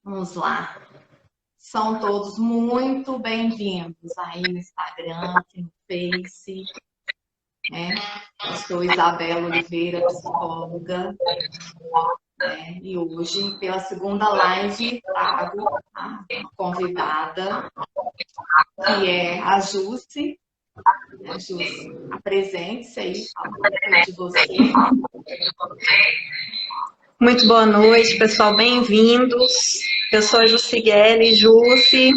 Vamos lá. São todos muito bem-vindos aí no Instagram, aqui no Face, né? Eu sou Isabela Oliveira, psicóloga, né? E hoje, pela segunda live, trago uma convidada, que é a Jusce. Jusce, apresente-se aí, fala um pouco de você. Muito boa noite, pessoal, bem-vindos. Eu sou a Jussiele, Jussi.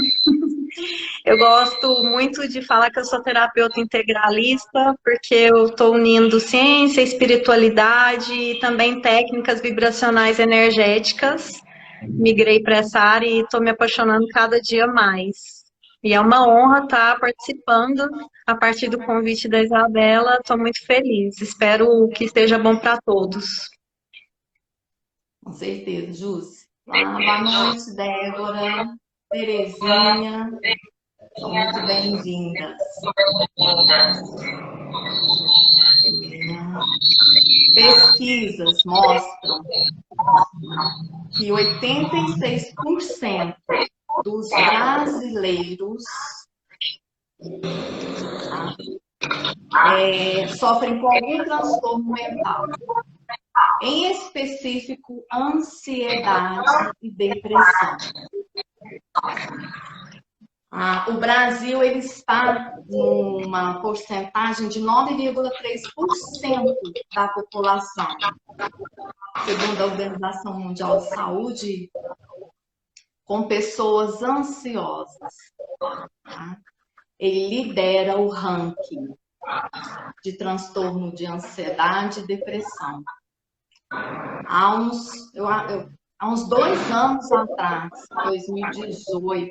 Eu gosto muito de falar que eu sou terapeuta integralista, porque eu estou unindo ciência, espiritualidade e também técnicas vibracionais energéticas. Migrei para essa área e estou me apaixonando cada dia mais. E é uma honra estar participando a partir do convite da Isabela. Estou muito feliz. Espero que esteja bom para todos. Com certeza, Jusce. Boa noite, Débora, Terezinha. São muito bem-vindas. Pesquisas mostram que 86% dos brasileiros sofrem com algum transtorno mental, em específico ansiedade e depressão. O Brasil ele está numa porcentagem de 9,3% da população. Segundo a Organização Mundial de Saúde, com pessoas ansiosas. Tá? Ele lidera o ranking de transtorno de ansiedade e depressão. Há uns 2 anos atrás, 2018,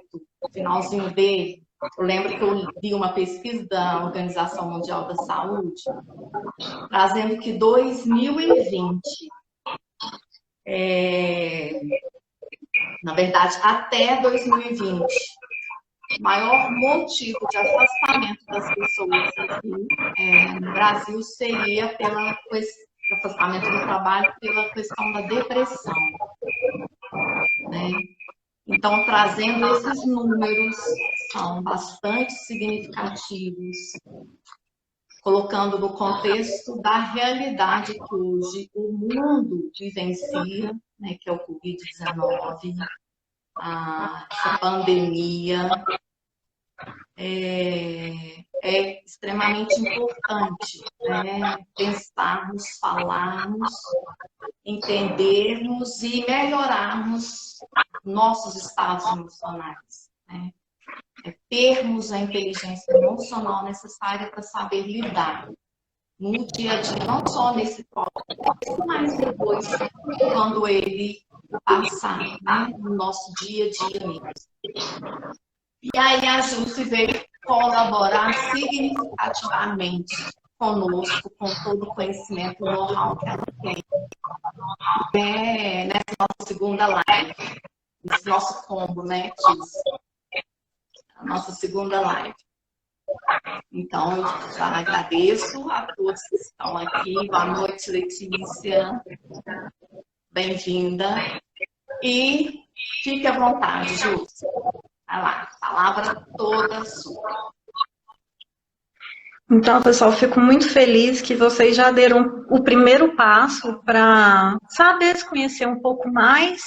finalzinho dele, eu lembro que eu vi uma pesquisa da Organização Mundial da Saúde, trazendo que 2020, na verdade, até 2020, o maior motivo de afastamento das pessoas aqui no Brasil seria pelo afastamento do trabalho pela questão da depressão, né? Então, trazendo esses números, são bastante significativos, colocando no contexto da realidade que hoje o mundo vivencia, né, que é o Covid-19, essa pandemia. É extremamente importante, né, pensarmos, falarmos, entendermos e melhorarmos nossos estados emocionais, né? Termos a inteligência emocional necessária para saber lidar no dia a dia, não só nesse processo, mas depois, quando ele passar, né, no nosso dia a dia mesmo. E aí a Jusce veio colaborar significativamente conosco, com todo o conhecimento e know-how que ela tem. Nessa nossa segunda live, nesse nosso combo, né, Jusce? A nossa segunda live. Então, eu já agradeço a todos que estão aqui. Boa noite, Letícia. Bem-vinda. E fique à vontade, Jusce. Vai lá, palavra toda sua. Então, pessoal, fico muito feliz que vocês já deram o primeiro passo para saber se conhecer um pouco mais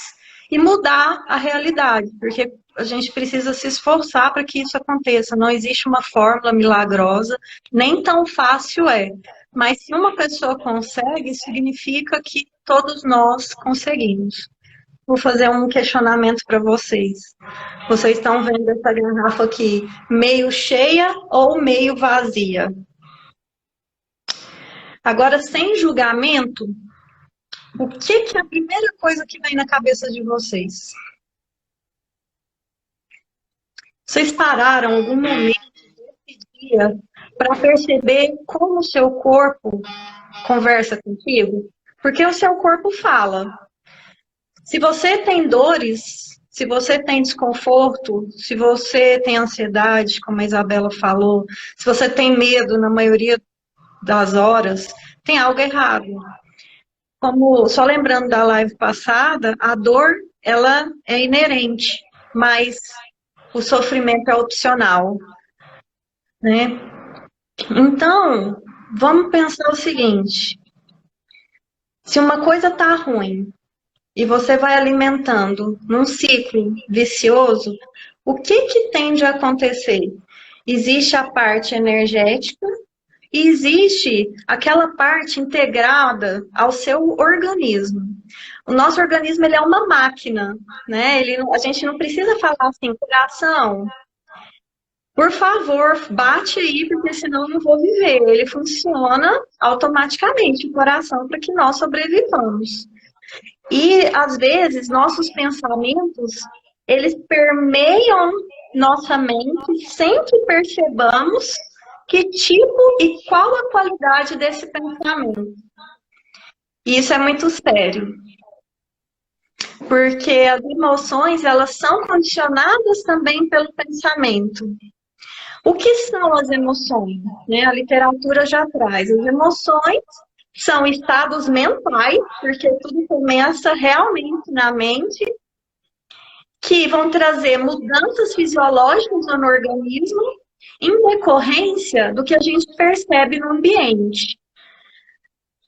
e mudar a realidade, porque a gente precisa se esforçar para que isso aconteça. Não existe uma fórmula milagrosa, nem tão fácil é. Mas se uma pessoa consegue, significa que todos nós conseguimos. Vou fazer um questionamento para vocês. Vocês estão vendo essa garrafa aqui meio cheia ou meio vazia? Agora, sem julgamento, o que é a primeira coisa que vem na cabeça de vocês? Vocês pararam algum momento desse dia para perceber como o seu corpo conversa contigo? Porque o seu corpo fala. Se você tem dores, se você tem desconforto, se você tem ansiedade, como a Isabela falou, se você tem medo na maioria das horas, tem algo errado. Como, só lembrando da live passada, a dor ela é inerente, mas o sofrimento é opcional, né? Então, vamos pensar o seguinte: se uma coisa está ruim e você vai alimentando num ciclo vicioso, o que que tende a acontecer? Existe a parte energética e existe aquela parte integrada ao seu organismo. O nosso organismo, ele é uma máquina, né? A gente não precisa falar assim, coração, por favor, bate aí, porque senão eu não vou viver. Ele funciona automaticamente, o coração, para que nós sobrevivamos. E, às vezes, nossos pensamentos, eles permeiam nossa mente sem que percebamos que tipo e qual a qualidade desse pensamento. E isso é muito sério, porque as emoções, elas são condicionadas também pelo pensamento. O que são as emoções? Né? A literatura já traz. As emoções são estados mentais, porque tudo começa realmente na mente, que vão trazer mudanças fisiológicas no organismo em decorrência do que a gente percebe no ambiente.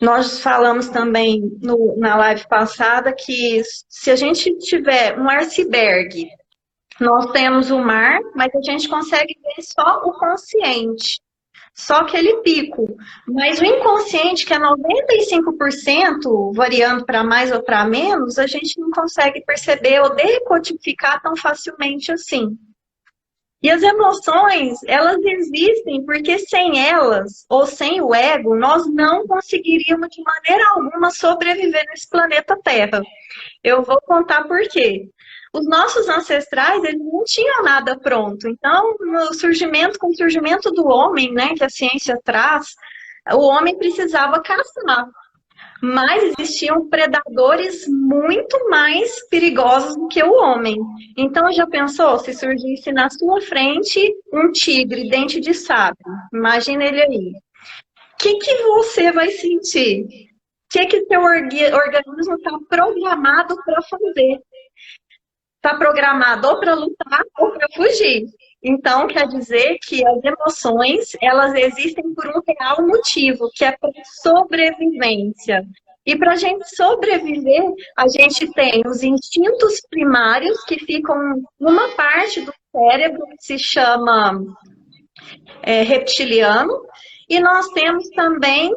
Nós falamos também na live passada que se a gente tiver um iceberg, nós temos o mar, mas a gente consegue ver só o consciente, só aquele pico. Mas o inconsciente, que é 95%, variando para mais ou para menos, a gente não consegue perceber ou decodificar tão facilmente assim. E as emoções, elas existem porque sem elas, ou sem o ego, nós não conseguiríamos de maneira alguma sobreviver nesse planeta Terra. Eu vou contar por quê. Os nossos ancestrais, eles não tinham nada pronto. Então, com o surgimento do homem, né, que a ciência traz, o homem precisava caçar. Mas existiam predadores muito mais perigosos do que o homem. Então, já pensou se surgisse na sua frente um tigre, dente de sabre? Imagina ele aí. O que você vai sentir? O que seu organismo está programado para fazer? Está programado ou para lutar ou para fugir. Então, quer dizer que as emoções, elas existem por um real motivo, que é para sobrevivência. E para a gente sobreviver, a gente tem os instintos primários, que ficam numa parte do cérebro que se chama reptiliano, e nós temos também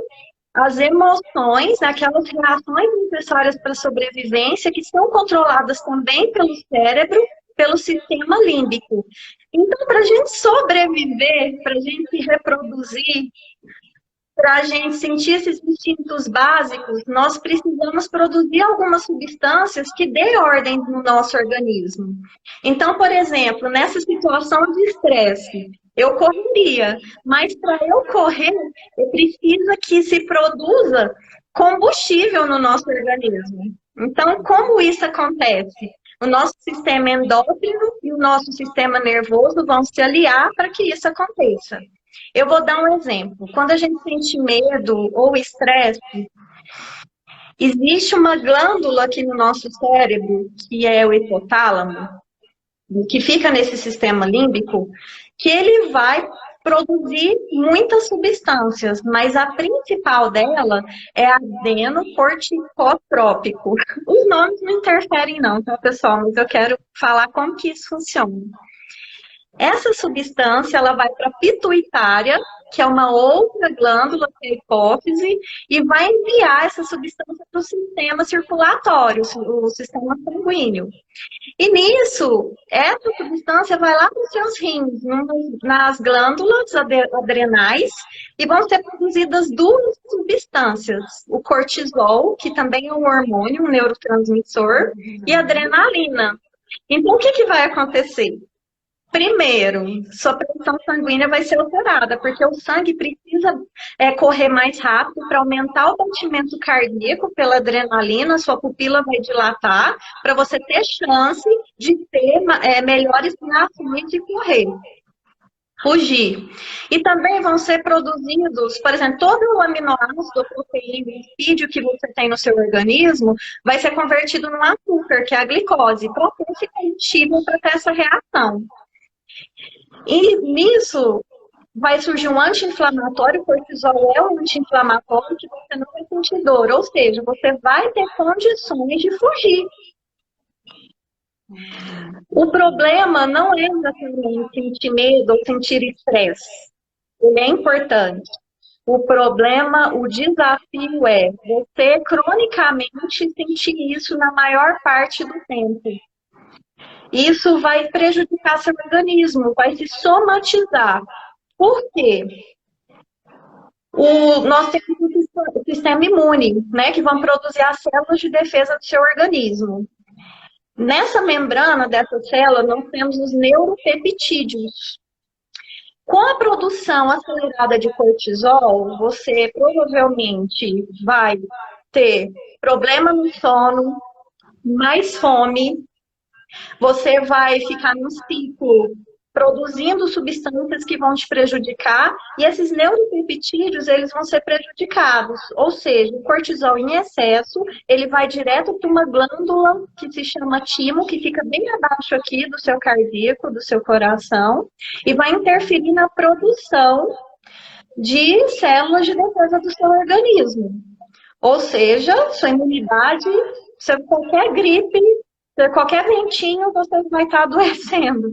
as emoções, aquelas reações necessárias para a sobrevivência, que são controladas também pelo cérebro, pelo sistema límbico. Então, para a gente sobreviver, para a gente se reproduzir, para a gente sentir esses instintos básicos, nós precisamos produzir algumas substâncias que dê ordem no nosso organismo. Então, por exemplo, nessa situação de estresse, eu correria, mas para eu correr, eu preciso que se produza combustível no nosso organismo. Então, como isso acontece? O nosso sistema endócrino e o nosso sistema nervoso vão se aliar para que isso aconteça. Eu vou dar um exemplo. Quando a gente sente medo ou estresse, existe uma glândula aqui no nosso cérebro, que é o hipotálamo, que fica nesse sistema límbico, que ele vai produzir muitas substâncias, mas a principal dela é adenocorticotrópico. Os nomes não interferem não, tá, pessoal? Mas eu quero falar como que isso funciona. Essa substância, ela vai para a pituitária, que é uma outra glândula da hipófise, e vai enviar essa substância para o sistema circulatório, o sistema sanguíneo. E nisso, essa substância vai lá para os seus rins, nas glândulas adrenais, e vão ser produzidas duas substâncias, o cortisol, que também é um hormônio, um neurotransmissor, e a adrenalina. Então, o que vai acontecer? Primeiro, sua pressão sanguínea vai ser alterada, porque o sangue precisa correr mais rápido para aumentar o batimento cardíaco pela adrenalina, sua pupila vai dilatar, para você ter chance de ter melhores reações de correr. fugir. E também vão ser produzidos, por exemplo, todo o aminoácido, proteína, lipídio que você tem no seu organismo vai ser convertido num açúcar, que é a glicose, para ter esse combustível para ter essa reação. E nisso vai surgir um anti-inflamatório, o cortisol é um anti-inflamatório que você não vai sentir dor, ou seja, você vai ter condições de fugir. O problema não é exatamente sentir medo ou sentir estresse. Ele é importante. O problema, o desafio é você cronicamente sentir isso na maior parte do tempo. Isso vai prejudicar seu organismo, vai se somatizar. Por quê? Nós temos o sistema imune, né, que vão produzir as células de defesa do seu organismo. Nessa membrana dessa célula, nós temos os neuropeptídeos. Com a produção acelerada de cortisol, você provavelmente vai ter problema no sono, mais fome, você vai ficar num ciclo produzindo substâncias que vão te prejudicar, e esses neuropeptídeos, eles vão ser prejudicados. Ou seja, o cortisol em excesso, ele vai direto para uma glândula que se chama timo, que fica bem abaixo aqui do seu cardíaco, do seu coração, e vai interferir na produção de células de defesa do seu organismo. Ou seja, sua imunidade, qualquer gripe, qualquer ventinho, você vai estar adoecendo.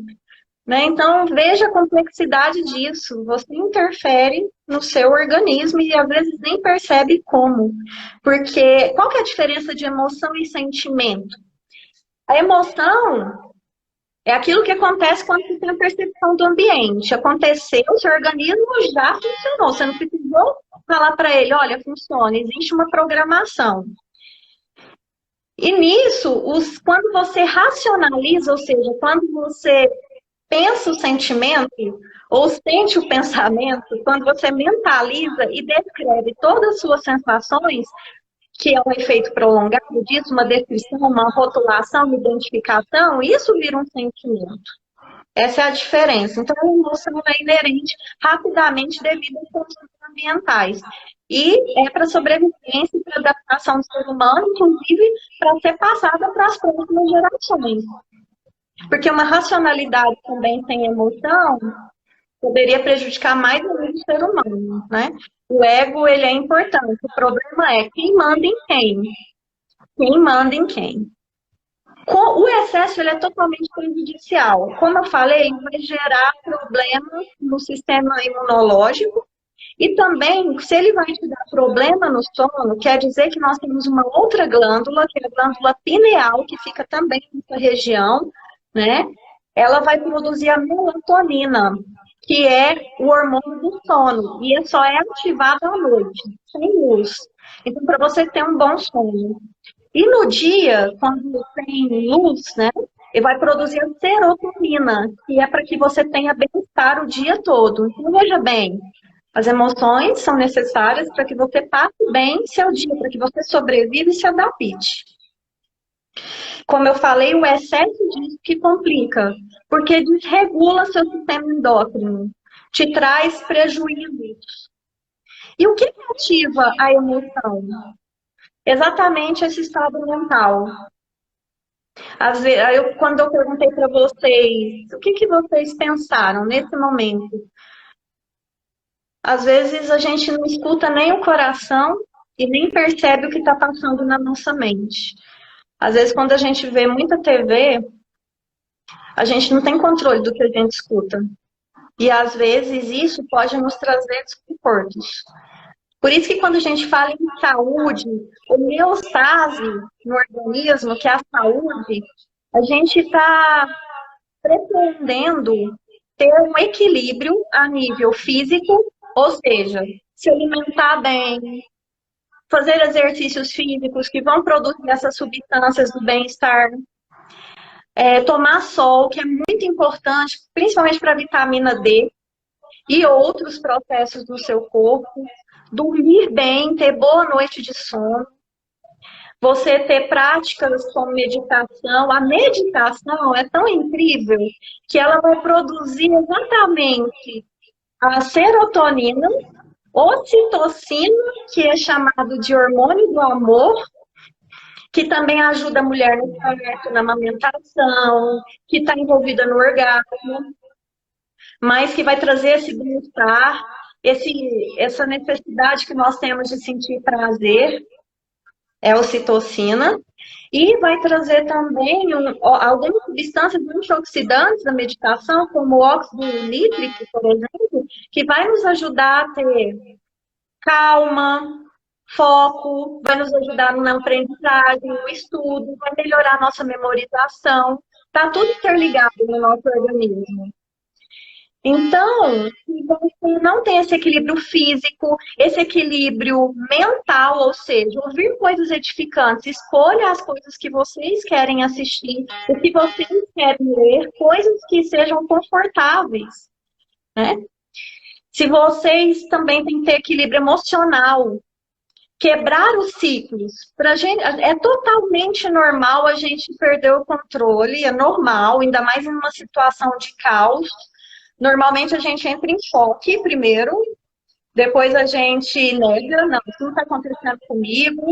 Né? Então, veja a complexidade disso. Você interfere no seu organismo e às vezes nem percebe como. Porque qual que é a diferença de emoção e sentimento? A emoção é aquilo que acontece quando você tem a percepção do ambiente. Aconteceu, o seu organismo já funcionou. Você não precisou falar para ele, olha, funciona, existe uma programação. E nisso, quando você racionaliza, ou seja, quando você pensa o sentimento ou sente o pensamento, quando você mentaliza e descreve todas as suas sensações, que é um efeito prolongado disso, uma descrição, uma rotulação, uma identificação, isso vira um sentimento. Essa é a diferença. Então, a emoção é inerente rapidamente devido às condições ambientais. E é para sobrevivência e para adaptação do ser humano, inclusive para ser passada para as próximas gerações. Porque uma racionalidade também sem emoção poderia prejudicar mais ainda o ser humano, né? O ego, ele é importante. O problema é quem manda em quem. Quem manda em quem. O excesso, ele é totalmente prejudicial. Como eu falei, vai gerar problemas no sistema imunológico. E também, se ele vai te dar problema no sono, quer dizer que nós temos uma outra glândula, que é a glândula pineal, que fica também nessa região, né? Ela vai produzir a melatonina, que é o hormônio do sono, e só é ativado à noite, sem luz. Então, para você ter um bom sono. E no dia, quando tem luz, né? Ele vai produzir a serotonina, que é para que você tenha bem-estar o dia todo. Então, veja bem, as emoções são necessárias para que você passe bem seu dia, para que você sobreviva e se adapte. Como eu falei, o excesso disso que complica, porque desregula seu sistema endócrino, te traz prejuízos. E o que ativa a emoção? Exatamente esse estado mental. Às vezes, quando eu perguntei para vocês, o que vocês pensaram nesse momento? Às vezes a gente não escuta nem o coração e nem percebe o que está passando na nossa mente. Às vezes, quando a gente vê muita TV, a gente não tem controle do que a gente escuta. E, às vezes, isso pode nos trazer desconfortos. Por isso que quando a gente fala em saúde, homeostase no organismo, que é a saúde, a gente está pretendendo ter um equilíbrio a nível físico, ou seja, se alimentar bem, fazer exercícios físicos que vão produzir essas substâncias do bem-estar, tomar sol, que é muito importante, principalmente para a vitamina D e outros processos do seu corpo, dormir bem, ter boa noite de sono. você ter práticas como meditação. A meditação é tão incrível que ela vai produzir exatamente a serotonina, ocitocina, que é chamado de hormônio do amor, que também ajuda a mulher no parto, na amamentação, que está envolvida no orgasmo, mas que vai trazer esse bem-estar, essa necessidade que nós temos de sentir prazer, é a ocitocina, e vai trazer também algumas substâncias antioxidantes da meditação, como o óxido nítrico, por exemplo, que vai nos ajudar a ter calma, foco, vai nos ajudar na aprendizagem, no estudo, vai melhorar a nossa memorização. Está tudo interligado no nosso organismo. Então, se você não tem esse equilíbrio físico, esse equilíbrio mental, ou seja, ouvir coisas edificantes, escolha as coisas que vocês querem assistir, o que vocês querem ler, coisas que sejam confortáveis, né? Se vocês também têm que ter equilíbrio emocional, quebrar os ciclos. Pra gente, é totalmente normal a gente perder o controle, é normal, ainda mais em uma situação de caos. Normalmente a gente entra em choque primeiro, depois a gente nega, não, isso não está acontecendo comigo.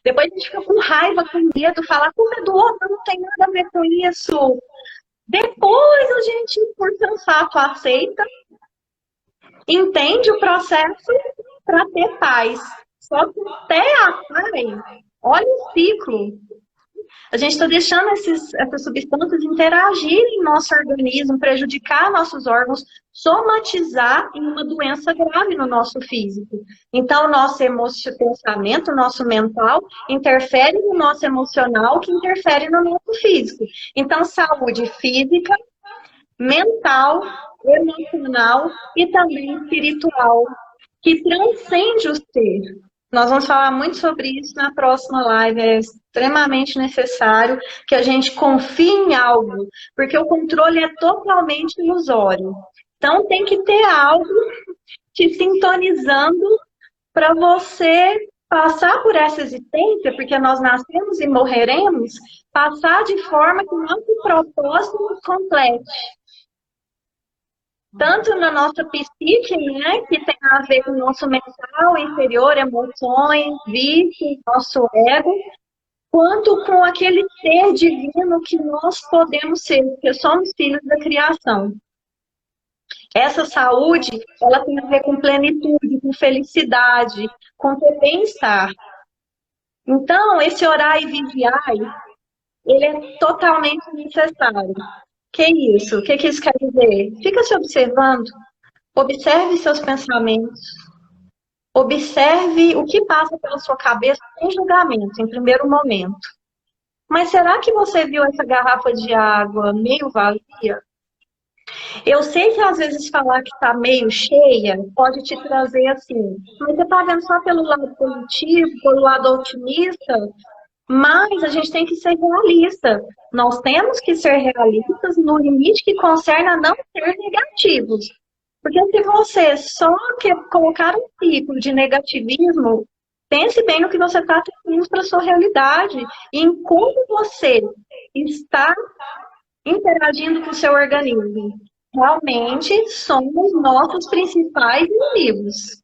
Depois a gente fica com raiva, com medo, fala, a culpa é do outro, não tem nada a ver com isso. Depois a gente, por sensato, aceita, entende o processo para ter paz. Só que até a paz, olha o ciclo. A gente está deixando essas substâncias interagirem em nosso organismo, prejudicar nossos órgãos, somatizar em uma doença grave no nosso físico. Então, o nosso pensamento, o nosso mental, interfere no nosso emocional, que interfere no nosso físico. Então, saúde física, mental, emocional e também espiritual, que transcende o ser. Nós vamos falar muito sobre isso na próxima live. É extremamente necessário que a gente confie em algo, porque o controle é totalmente ilusório. Então, tem que ter algo te sintonizando para você passar por essa existência, porque nós nascemos e morreremos, passar de forma que o nosso propósito nos complete. Tanto na nossa psique, né, que tem a ver com o nosso mental, inferior, emoções, vícios, nosso ego, quanto com aquele ser divino que nós podemos ser, porque somos filhos da criação. Essa saúde, ela tem a ver com plenitude, com felicidade, com ter bem-estar. Então, esse orar e vigiar, ele é totalmente necessário. Que isso? O que isso quer dizer? Fica se observando, observe seus pensamentos, observe o que passa pela sua cabeça sem julgamento, em primeiro momento. Mas será que você viu essa garrafa de água meio vazia? Eu sei que às vezes falar que está meio cheia pode te trazer assim, mas você está vendo só pelo lado positivo, pelo lado otimista, mas a gente tem que ser realista. Nós temos que ser realistas no limite que concerne a não ser negativos. Porque se você só quer colocar um ciclo de negativismo, pense bem no que você está trazendo para a sua realidade e em como você está interagindo com o seu organismo. Realmente somos nossos principais inimigos.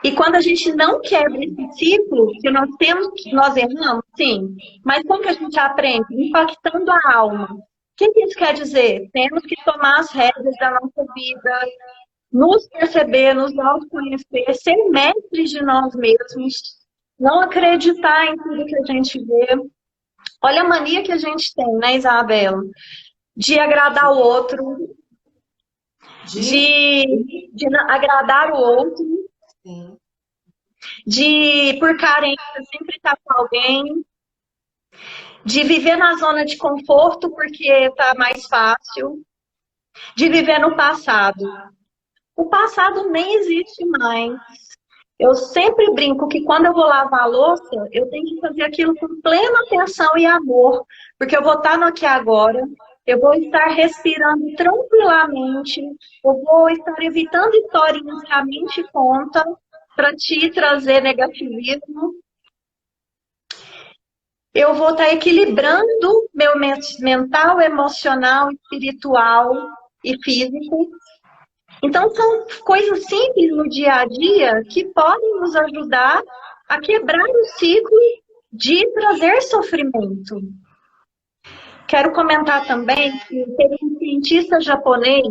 E quando a gente não quebra esse ciclo, que nós erramos, sim, mas como que a gente aprende? Impactando a alma. O que isso quer dizer? Temos que tomar as rédeas da nossa vida, nos perceber, nos autoconhecer, ser mestres de nós mesmos, não acreditar em tudo que a gente vê. Olha a mania que a gente tem, né, Isabela? De agradar o outro, de agradar o outro, sim, de, por carência, sempre estar com alguém, de viver na zona de conforto porque está mais fácil, de viver no passado. O passado nem existe mais. Eu sempre brinco que quando eu vou lavar a louça, eu tenho que fazer aquilo com plena atenção e amor, porque eu vou estar no aqui agora, eu vou estar respirando tranquilamente, eu vou estar evitando historinhas que a mente conta para te trazer negativismo. eu vou estar equilibrando meu mental, emocional, espiritual e físico. Então, são coisas simples no dia a dia que podem nos ajudar a quebrar o ciclo de trazer sofrimento. Quero comentar também que teve um cientista japonês,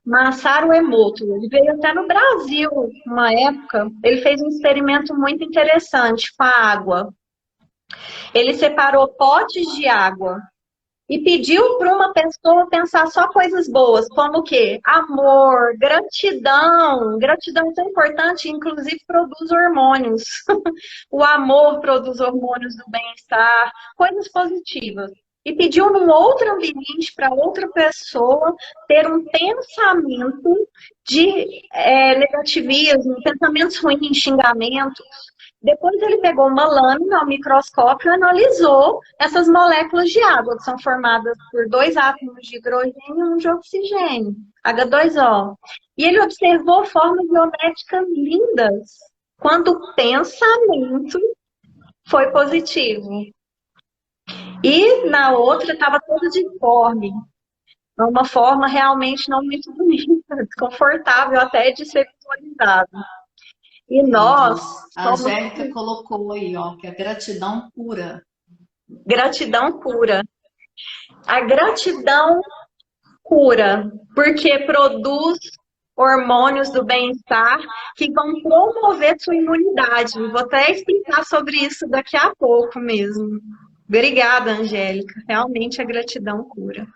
Masaru Emoto, ele veio até no Brasil uma época, ele fez um experimento muito interessante com a água. Ele separou potes de água e pediu para uma pessoa pensar só coisas boas, como o quê? Amor, gratidão. Gratidão é tão importante, inclusive produz hormônios. O amor produz hormônios do bem-estar, coisas positivas. E pediu num outro ambiente para outra pessoa ter um pensamento de negativismo, pensamentos ruins, xingamentos. Depois ele pegou uma lâmina ao microscópio e analisou essas moléculas de água, que são formadas por 2 átomos de hidrogênio e um de oxigênio, H2O. E ele observou formas geométricas lindas, quando o pensamento foi positivo. E na outra estava toda disforme. Uma forma realmente não muito bonita, desconfortável até de ser visualizado. E nós... A Angélica colocou aí, ó, que a gratidão cura. Gratidão cura. A gratidão cura, porque produz hormônios do bem-estar que vão promover sua imunidade. Vou até explicar sobre isso daqui a pouco mesmo. Obrigada, Angélica. Realmente a gratidão cura.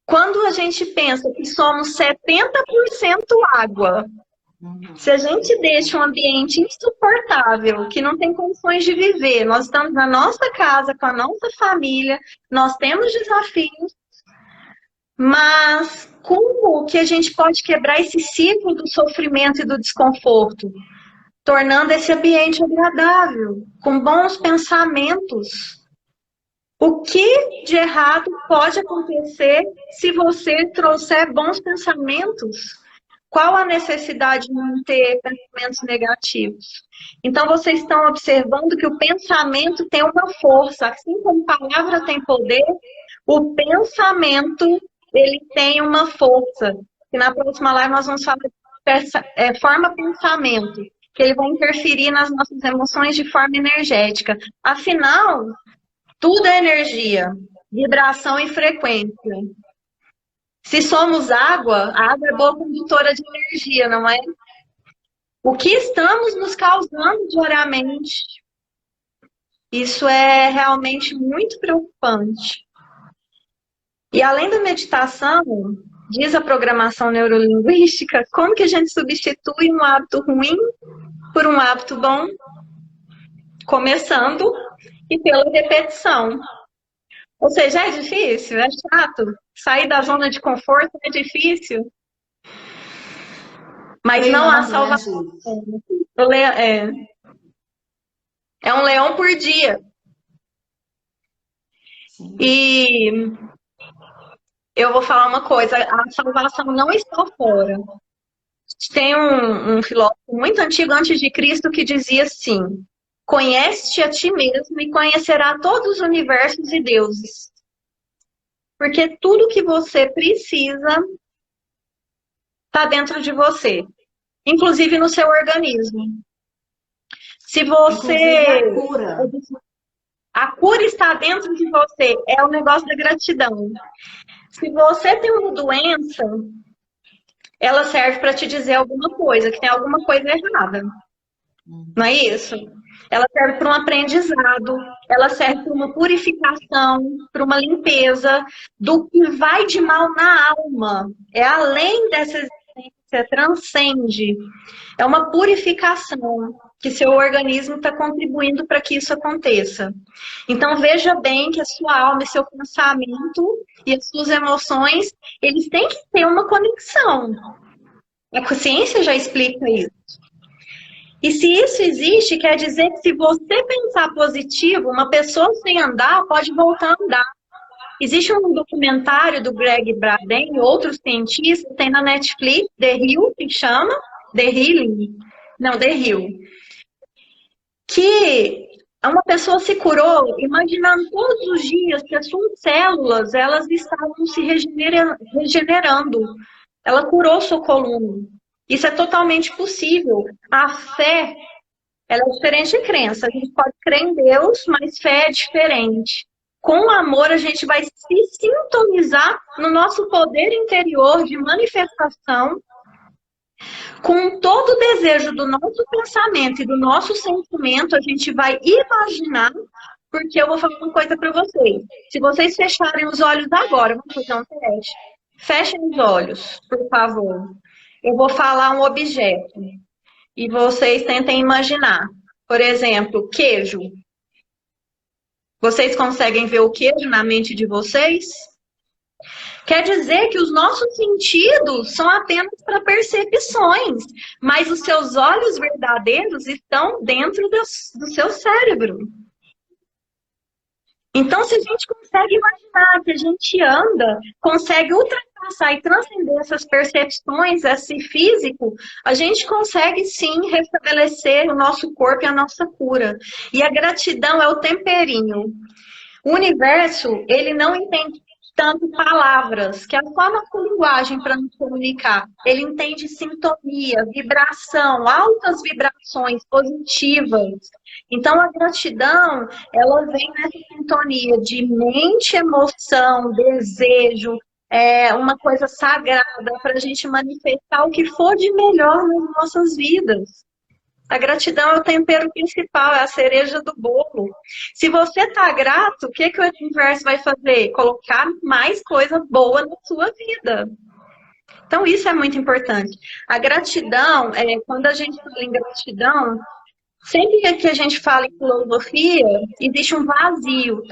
Quando a gente pensa que somos 70% água, se a gente deixa um ambiente insuportável, que não tem condições de viver, nós estamos na nossa casa, com a nossa família, nós temos desafios, mas como que a gente pode quebrar esse ciclo do sofrimento e do desconforto? Tornando esse ambiente agradável, com bons pensamentos. O que de errado pode acontecer se você trouxer bons pensamentos? Qual a necessidade de não ter pensamentos negativos? Então, vocês estão observando que o pensamento tem uma força. Assim como a palavra tem poder, o pensamento ele tem uma força. E na próxima live nós vamos falar de forma pensamento, que ele vai interferir nas nossas emoções de forma energética. Afinal, tudo é energia, vibração e frequência. Se somos água, a água é boa condutora de energia, não é? O que estamos nos causando diariamente? Isso é realmente muito preocupante. E além da meditação, diz a programação neurolinguística, como que a gente substitui um hábito ruim por um hábito bom? Começando e pela repetição. Ou seja, é difícil, é chato. Sair da zona de conforto é difícil. Mas não há salvação. É um leão por dia. Sim. E eu vou falar uma coisa, a salvação não está fora. Tem um filósofo muito antigo, antes de Cristo, que dizia assim: conhece-te a ti mesmo e conhecerá todos os universos e deuses. Porque tudo que você precisa está dentro de você, inclusive no seu organismo. Se você... A cura está dentro de você, é o negócio da gratidão. Se você tem uma doença, ela serve para te dizer alguma coisa, que tem alguma coisa errada. Não é isso? Ela serve para um aprendizado, ela serve para uma purificação, para uma limpeza do que vai de mal na alma. É além dessa existência, transcende. É uma purificação que seu organismo está contribuindo para que isso aconteça. Então veja bem que a sua alma e seu pensamento e as suas emoções, eles têm que ter uma conexão. A ciência já explica isso. E se isso existe, quer dizer que se você pensar positivo, uma pessoa sem andar pode voltar a andar. Existe um documentário do Greg Braden e outros cientistas, tem na Netflix, The Hill, que chama, The Healing, não, The Hill, que Uma pessoa se curou imaginando todos os dias que as suas células elas estavam se regenerando. Ela curou sua coluna. Isso é totalmente possível. A fé, ela é diferente de crença. A gente pode crer em Deus, mas fé é diferente. Com o amor, a gente vai se sintonizar no nosso poder interior de manifestação, com todo o desejo do nosso pensamento e do nosso sentimento, a gente vai imaginar, porque eu vou falar uma coisa para vocês. Se vocês fecharem os olhos agora, vamos fazer um teste. Fechem os olhos, por favor. Eu vou falar um objeto e vocês tentem imaginar. Por exemplo, queijo. Vocês conseguem ver o queijo na mente de vocês? Quer dizer que os nossos sentidos são apenas para percepções, mas os seus olhos verdadeiros estão dentro do seu cérebro. Então, se a gente consegue imaginar que a gente anda, consegue ultrapassar e transcender essas percepções, esse físico, a gente consegue sim restabelecer o nosso corpo e a nossa cura. E a gratidão é o temperinho. O universo, ele não entende tanto palavras, que é só a nossa linguagem para nos comunicar. Ele entende sintonia, vibração, altas vibrações positivas. Então, a gratidão, ela vem nessa sintonia de mente, emoção, desejo, uma coisa sagrada para a gente manifestar o que for de melhor nas nossas vidas. A gratidão é o tempero principal, é a cereja do bolo. Se você está grato, o que o universo vai fazer? Colocar mais coisa boa na sua vida. Então, isso é muito importante. A gratidão, quando a gente fala em gratidão, sempre que a gente fala em filosofia, existe um vazio,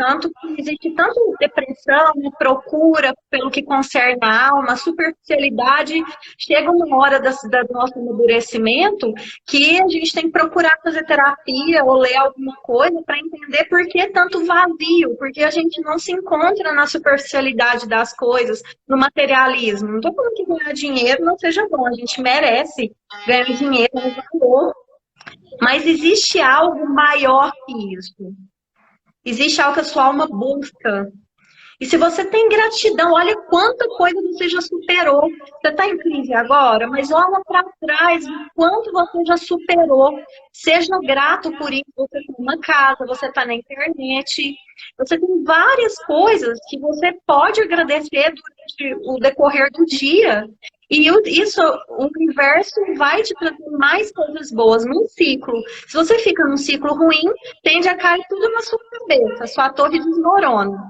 existe tanto depressão, procura pelo que concerne a alma, superficialidade. Chega uma hora do nosso amadurecimento que a gente tem que procurar fazer terapia ou ler alguma coisa para entender por que tanto vazio, porque a gente não se encontra na superficialidade das coisas, no materialismo. Não estou falando que ganhar dinheiro não seja bom, a gente merece ganhar dinheiro, no valor. Mas existe algo maior que isso. Existe algo que a sua alma busca. E se você tem gratidão, olha quanta coisa você já superou. Você está em crise agora, mas olha para trás o quanto você já superou. Seja grato por isso. Você tem uma casa, você está na internet. Você tem várias coisas que você pode agradecer durante o decorrer do dia. E o universo vai te trazer mais coisas boas num ciclo. Se você fica num ciclo ruim, tende a cair tudo na sua cabeça, a sua torre desmorona.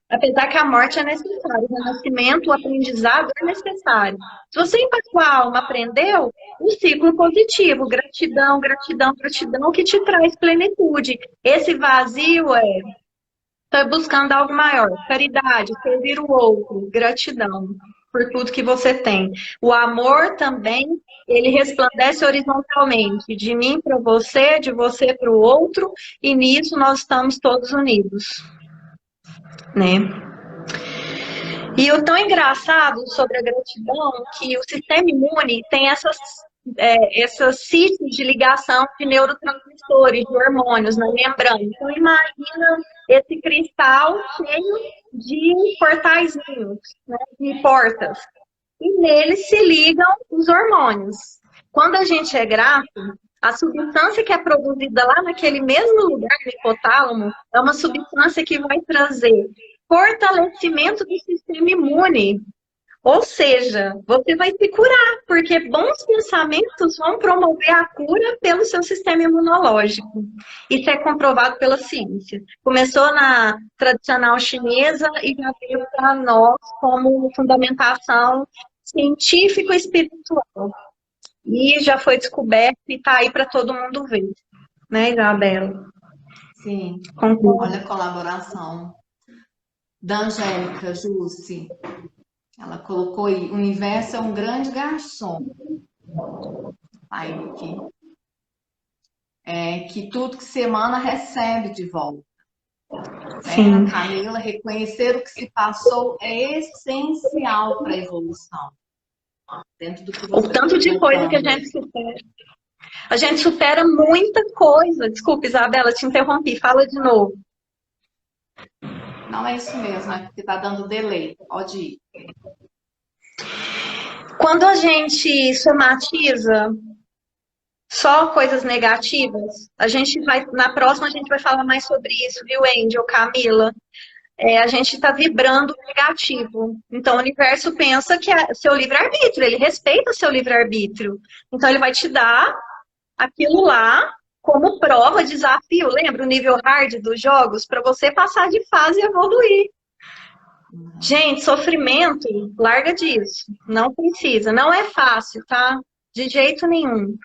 Apesar que a morte é necessária, o renascimento, o aprendizado é necessário. Se você em sua alma aprendeu, um ciclo positivo, gratidão, gratidão, gratidão, que te traz plenitude. Esse vazio está buscando algo maior, caridade, servir o outro, gratidão por tudo que você tem. O amor também, ele resplandece horizontalmente, de mim para você, de você para o outro, e nisso nós estamos todos unidos, né? E o tão engraçado sobre a gratidão, que o sistema imune tem essas sítios de ligação de neurotransmissores, de hormônios na membrana. Então, imagina esse cristal cheio de portaizinhos, né, de portas. E neles se ligam os hormônios. Quando a gente é grato, a substância que é produzida lá naquele mesmo lugar do hipotálamo é uma substância que vai trazer fortalecimento do sistema imune. Ou seja, você vai se curar, porque bons pensamentos vão promover a cura pelo seu sistema imunológico. Isso é comprovado pela ciência. Começou na tradicional chinesa e já veio para nós como fundamentação científico-espiritual. E já foi descoberto e está aí para todo mundo ver. Né, Isabela? Sim. Conclua. Olha a colaboração da Angélica Jussi. Ela colocou aí, o universo é um grande garçom. Aí, que tudo que se emana recebe de volta. Sim. Camila, reconhecer o que se passou é essencial para a evolução. Dentro do que você o tanto de coisa que a gente supera. A gente supera muita coisa. Desculpa, Isabela, te interrompi. Fala de novo. Não é isso mesmo, é porque tá dando delay. Pode ir. Quando a gente somatiza só coisas negativas, a gente vai, na próxima a gente vai falar mais sobre isso, viu, Angel, Camila? A gente está vibrando negativo. Então, o universo pensa que é seu livre-arbítrio, ele respeita seu livre-arbítrio. Então, ele vai te dar aquilo lá como prova, desafio. Lembra o nível hard dos jogos? Para você passar de fase e evoluir. Gente, sofrimento, larga disso. Não precisa. Não é fácil, tá? De jeito nenhum.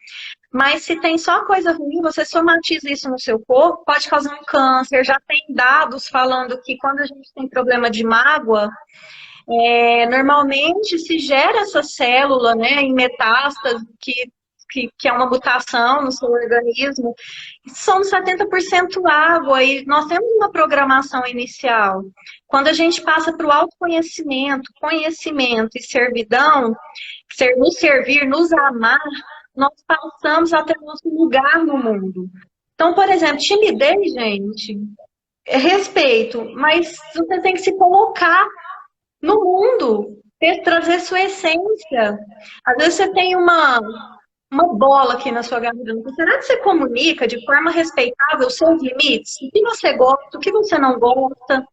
Mas se tem só coisa ruim, você somatiza isso no seu corpo, pode causar um câncer. Já tem dados falando que quando a gente tem problema de mágoa, normalmente se gera essa célula, né, em metástase, que é uma mutação no seu organismo. Somos 70% água e nós temos uma programação inicial. Quando a gente passa para o autoconhecimento, conhecimento e servidão, nos servir, nos amar, nós passamos a ter nosso lugar no mundo. Então, por exemplo, timidez, gente, é respeito, mas você tem que se colocar no mundo, trazer sua essência. Às vezes você tem uma bola aqui na sua garganta. Será que você comunica de forma respeitável os seus limites? O que você gosta, o que você não gosta?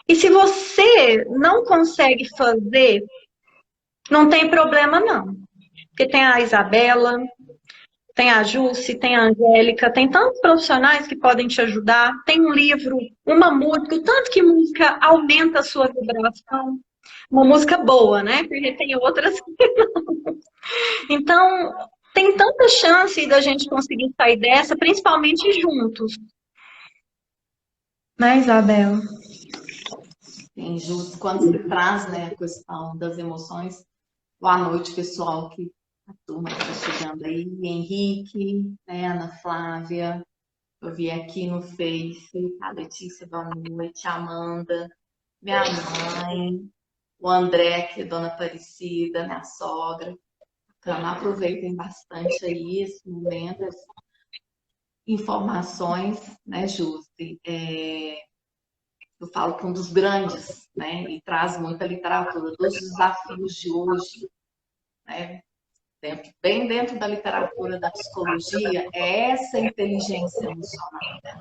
E se você não consegue fazer, não tem problema não. Porque tem a Isabela, tem a Jússi, tem a Angélica, tem tantos profissionais que podem te ajudar. Tem um livro, uma música, o tanto que música aumenta a sua vibração. Uma música boa, né? Porque tem outras que não. Então, tem tanta chance da gente conseguir sair dessa, principalmente juntos. Né, Isabela? Sim, justo. Quando se traz, né, a questão das emoções. Boa noite, pessoal, que a turma que está chegando aí. Henrique, né, Ana Flávia. Eu vi aqui no Face. A Letícia, boa noite. Amanda, minha mãe. O André, que é Dona Aparecida, minha sogra. Então, aproveitem bastante aí esse momento, as informações, né, Justi? Eu falo que um dos grandes, né, e traz muita literatura, dos desafios de hoje, né, bem dentro da literatura da psicologia, é essa inteligência emocional,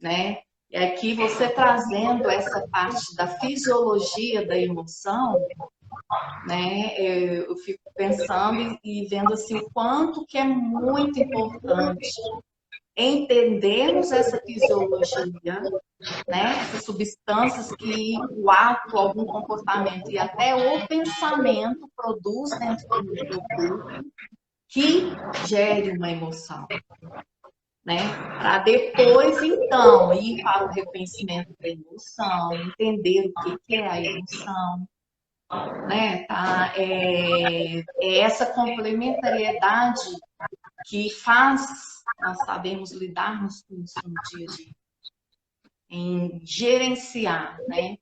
né? E aqui você trazendo essa parte da fisiologia da emoção, né? Eu fico pensando e vendo assim o quanto que é muito importante entendermos essa fisiologia, né? Essas substâncias que o ato, algum comportamento e até o pensamento produz dentro do meu corpo que gere uma emoção, né? Para depois, então, ir para o reconhecimento da emoção, entender o que é a emoção, né? Tá? É essa complementariedade que faz nós sabermos lidarmos com isso no dia a dia, em gerenciar, né?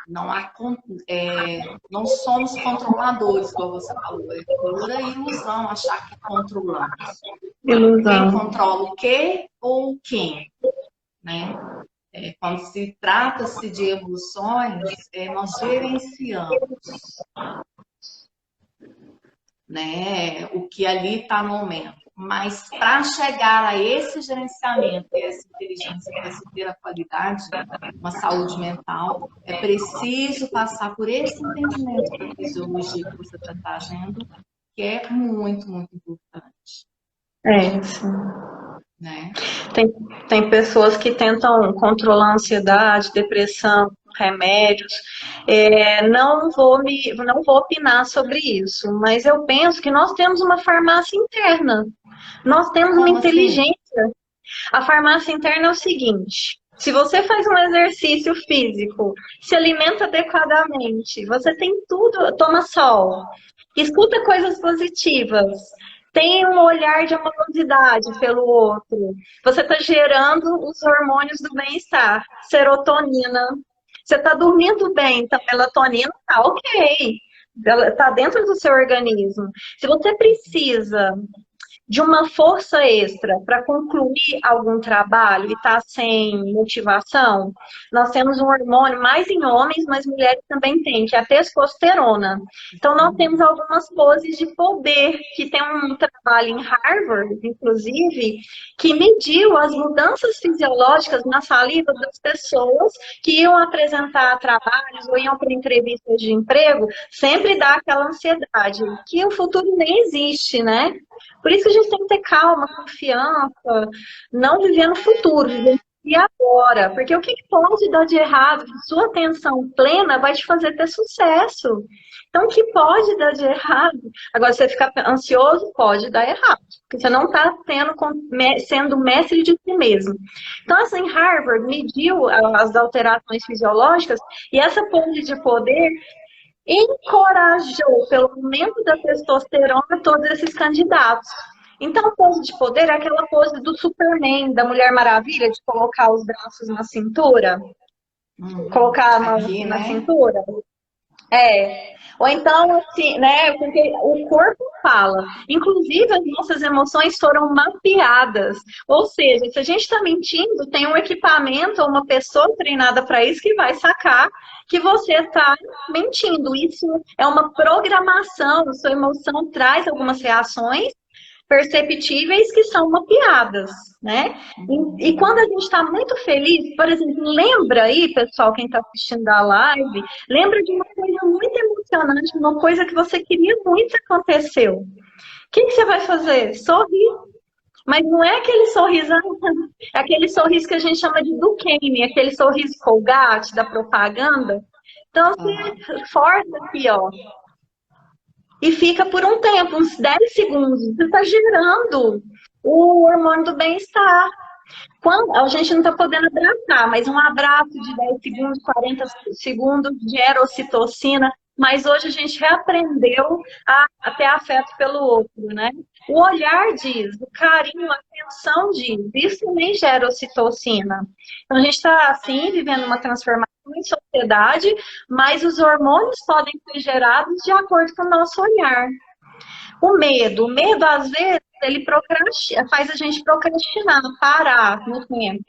Não somos controladores, como você falou, é pura ilusão achar que controlamos. Ilusão. Quem controla o quê ou quem, né? Quando se trata-se de evoluções, nós gerenciamos, né, o que ali está no momento. Mas para chegar a esse gerenciamento, essa inteligência, essa ter a qualidade, uma saúde mental, é preciso passar por esse entendimento da fisiologia que você está trazendo, que é muito, muito importante. Sim. Né? Tem pessoas que tentam controlar a ansiedade, depressão, remédios. Não vou opinar sobre isso, mas eu penso que nós temos uma farmácia interna. Nós temos uma inteligência. A farmácia interna é o seguinte: se você faz um exercício físico, se alimenta adequadamente, você tem tudo, toma sol, escuta coisas positivas, tem um olhar de amorosidade pelo outro, você está gerando os hormônios do bem-estar, serotonina. Você está dormindo bem, então melatonina está ok, está dentro do seu organismo. Se você precisa de uma força extra para concluir algum trabalho e está sem motivação, nós temos um hormônio mais em homens, mas mulheres também têm, que é a testosterona. Então, nós temos algumas poses de poder, que tem um trabalho em Harvard, inclusive, que mediu as mudanças fisiológicas na saliva das pessoas que iam apresentar trabalhos ou iam para entrevistas de emprego, sempre dá aquela ansiedade, que o futuro nem existe, né? Por isso que a gente tem que ter calma, confiança, não viver no futuro, viver e agora. Porque o que pode dar de errado? Sua atenção plena vai te fazer ter sucesso. Então, o que pode dar de errado? Agora, você ficar ansioso, pode dar errado. Porque você não está sendo mestre de si mesmo. Então, assim, Harvard mediu as alterações fisiológicas e essa pose de poder encorajou, pelo aumento da testosterona, todos esses candidatos. Então, pose de poder é aquela pose do Superman, da Mulher Maravilha, de colocar os braços na cintura. Colocar a mão aqui, na né? cintura. Ou então, assim, né? Porque o corpo fala. Inclusive, as nossas emoções foram mapeadas. Ou seja, se a gente está mentindo, tem um equipamento ou uma pessoa treinada para isso que vai sacar que você está mentindo. Isso é uma programação. Sua emoção traz algumas reações perceptíveis que são mapeadas, né? E quando a gente está muito feliz, por exemplo, lembra aí, pessoal, quem está assistindo a live, lembra de uma coisa muito emocionante, uma coisa que você queria muito que aconteceu. O que você vai fazer? Sorrir. Mas não é aquele sorrisão, é aquele sorriso que a gente chama de Duquesne, aquele sorriso Colgate da propaganda. Então, você força aqui, ó. E fica por um tempo, uns 10 segundos. Você está gerando o hormônio do bem-estar. A gente não está podendo abraçar, mas um abraço de 10 segundos, 40 segundos gera ocitocina. Mas hoje a gente reaprendeu a ter afeto pelo outro, né? O olhar diz, o carinho, a atenção diz. Isso também gera ocitocina. Então a gente está, assim, vivendo uma transformação em sociedade, mas os hormônios podem ser gerados de acordo com o nosso olhar. O medo às vezes, ele faz a gente procrastinar, parar no tempo.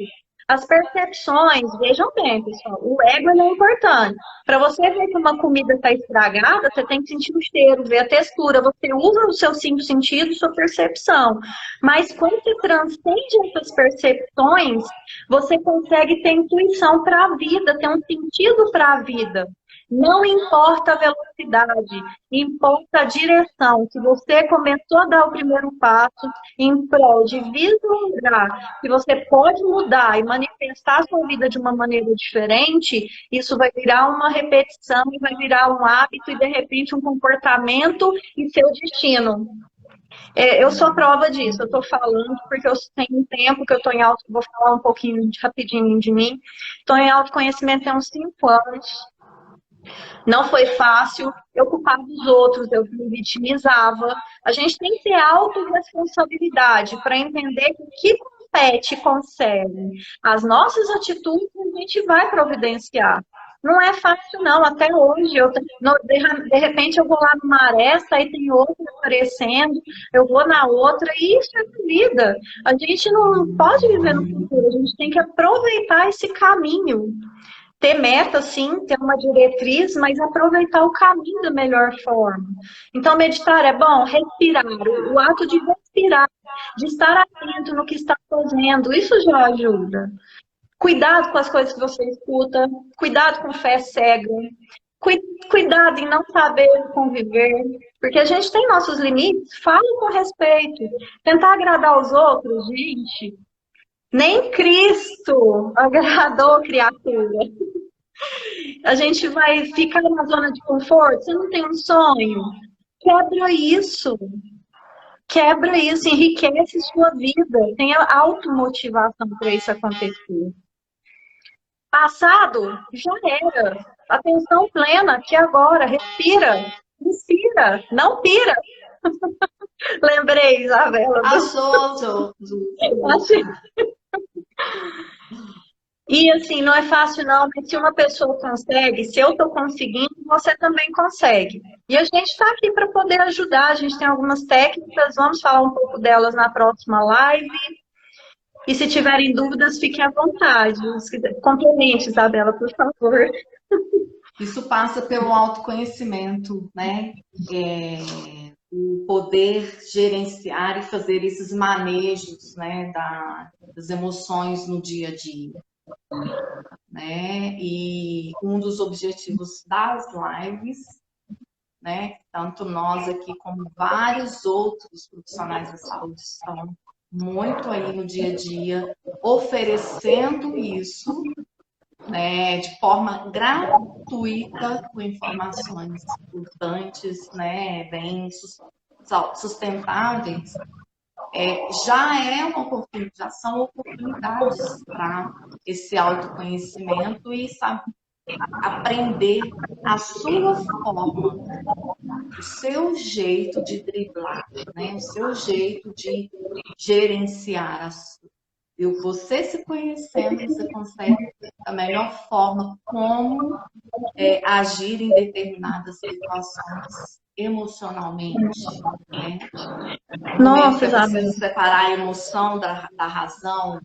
As percepções, vejam bem, pessoal, o ego é importante. Para você ver que uma comida está estragada, você tem que sentir o cheiro, ver a textura. Você usa os seus 5 sentidos, sua percepção. Mas quando você transcende essas percepções, você consegue ter intuição para a vida, ter um sentido para a vida. Não importa a velocidade, importa a direção. Se você começou a dar o primeiro passo em prol de vislumbrar que você pode mudar e manifestar a sua vida de uma maneira diferente, isso vai virar uma repetição e vai virar um hábito e, de repente, um comportamento e seu destino. Eu sou a prova disso, eu estou falando porque eu tenho um tempo que eu estou em vou falar um pouquinho rapidinho de mim. Estou em autoconhecimento há uns 5 anos. Não foi fácil, eu culpava os outros, eu me vitimizava. A gente tem que ter autorresponsabilidade para entender que o que compete e concerne as nossas atitudes, a gente vai providenciar. Não é fácil, não. Até hoje, de repente, eu vou lá numa aresta e tem outra aparecendo, eu vou na outra, e isso é vida. A gente não pode viver no futuro, a gente tem que aproveitar esse caminho. Ter meta, sim, ter uma diretriz, mas aproveitar o caminho da melhor forma. Então, meditar é bom? Respirar. O ato de respirar, de estar atento no que está fazendo, isso já ajuda. Cuidado com as coisas que você escuta, cuidado com fé cega, cuidado em não saber conviver, porque a gente tem nossos limites, fala com respeito. Tentar agradar os outros, gente, nem Cristo agradou a criatura. A gente vai ficar na zona de conforto, você não tem um sonho? Quebra isso. Quebra isso, enriquece sua vida. Tenha automotivação para isso acontecer. Passado, já era. Atenção plena, que agora, respira, inspira, não pira. Lembrei, Isabela. Achou. E assim, não é fácil não, mas se uma pessoa consegue, se eu estou conseguindo, você também consegue. E a gente está aqui para poder ajudar, a gente tem algumas técnicas, vamos falar um pouco delas na próxima live. E se tiverem dúvidas, fiquem à vontade. Complemente, Isabela, por favor. Isso passa pelo autoconhecimento, né? O poder gerenciar e fazer esses manejos, né, das emoções no dia a dia, né? E um dos objetivos das lives, né, tanto nós aqui como vários outros profissionais da saúde estão muito aí no dia a dia oferecendo isso, né, de forma gratuita, com informações importantes, né, bem sustentáveis, já são oportunidades para esse autoconhecimento e sabe, aprender a sua forma, o seu jeito de driblar, né, o seu jeito de gerenciar você se conhecendo, você consegue a melhor forma como agir em determinadas situações emocionalmente, né? No momento que Nossa, é preciso Isabela. separar a emoção da razão,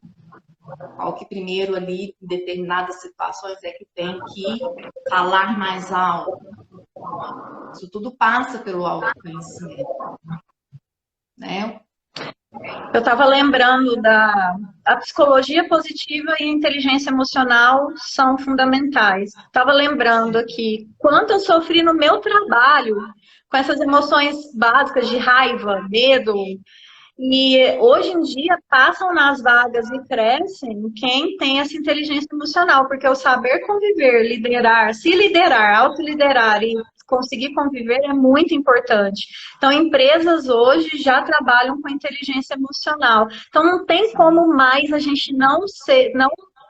qual que primeiro ali, em determinadas situações, é que tem que falar mais alto. Isso tudo passa pelo autoconhecimento, né? Eu estava lembrando da a psicologia positiva e a inteligência emocional são fundamentais. Estava lembrando aqui quanto eu sofri no meu trabalho com essas emoções básicas de raiva, medo, e hoje em dia passam nas vagas e crescem quem tem essa inteligência emocional, porque o saber conviver, liderar, se liderar, autoliderar e conseguir conviver é muito importante. Então, empresas hoje já trabalham com inteligência emocional. Então, não tem como mais a gente não